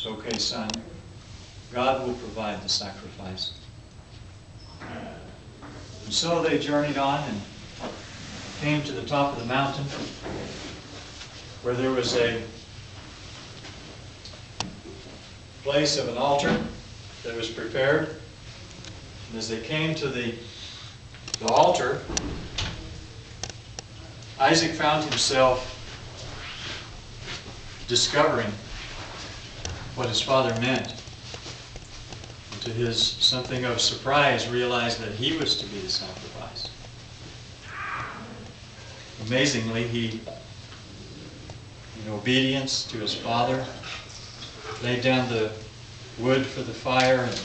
It's okay, son. God will provide the sacrifice. And so they journeyed on and came to the top of the mountain where there was a place of an altar that was prepared. And as they came to the altar, Isaac found himself discovering what his father meant. And to his something of surprise, realized that he was to be the sacrifice. Amazingly, he, in obedience to his father, laid down the wood for the fire and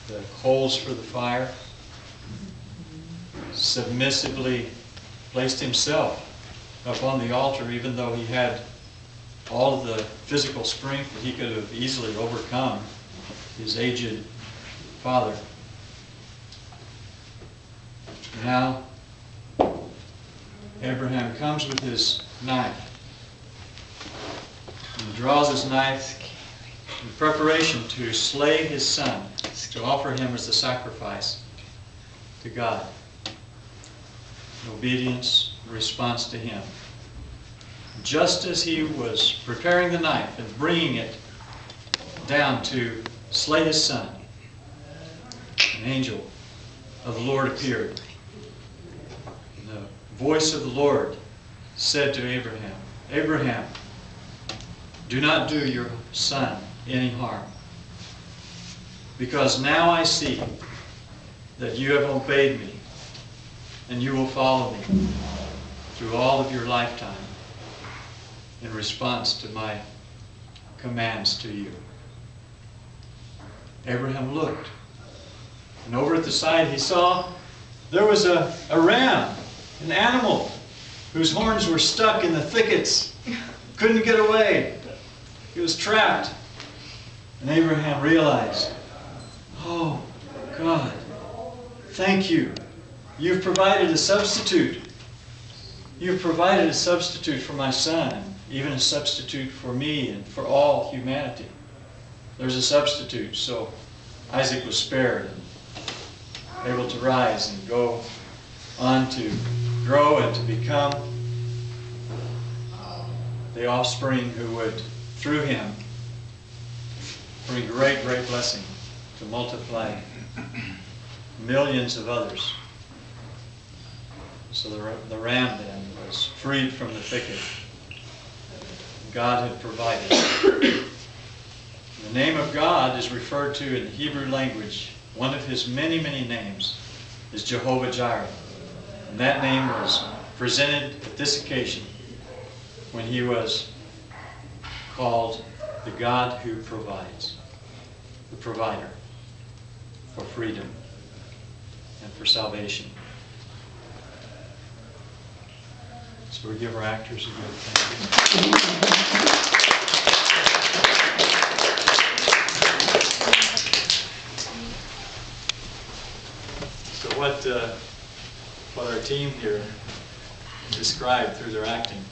the coals for the fire, submissively placed himself up on the altar, even though he had all of the physical strength that he could have easily overcome his aged father. Now, Abraham comes with his knife and draws his knife in preparation to slay his son, to offer him as a sacrifice to God. In obedience, in response to him. Just as he was preparing the knife and bringing it down to slay his son, an angel of the Lord appeared. And the voice of the Lord said to Abraham, "Abraham, do not do your son any harm, because now I see that you have obeyed me, and you will follow me through all of your lifetime in response to my commands to you." Abraham looked, and over at the side he saw there was a ram, an animal whose horns were stuck in the thickets, couldn't get away. He was trapped. And Abraham realized, oh, God, thank you. You've provided a substitute. You've provided a substitute for my son, even a substitute for me and for all humanity. There's a substitute. So Isaac was spared and able to rise and go on to grow and to become the offspring who would, through him, bring great, great blessing to multiply millions of others. So the ram then was freed from the thicket. God had provided. The name of God is referred to in the Hebrew language. One of his many, many names is Jehovah Jireh. And that name was presented at this occasion when he was called the God who provides, the provider for freedom and for salvation. So we give our actors a good thank you. So what our team here described through their acting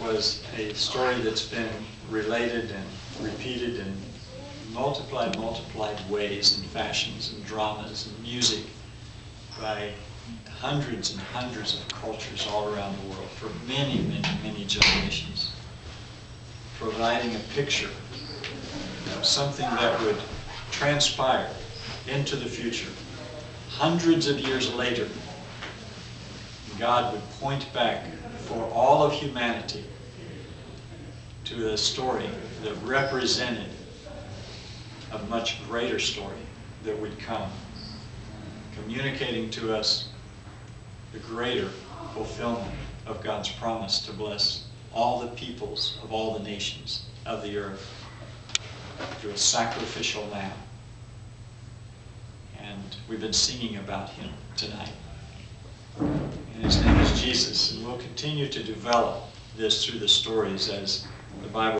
was a story that's been related and repeated in multiplied ways and fashions and dramas and music by hundreds and hundreds of cultures all around the world for many, many, many generations, providing a picture of something that would transpire into the future. Hundreds of years later, God would point back for all of humanity to a story that represented a much greater story that would come, communicating to us the greater fulfillment of God's promise to bless all the peoples of all the nations of the earth through a sacrificial lamb. And we've been singing about him tonight. And his name is Jesus, and we'll continue to develop this through the stories as the Bible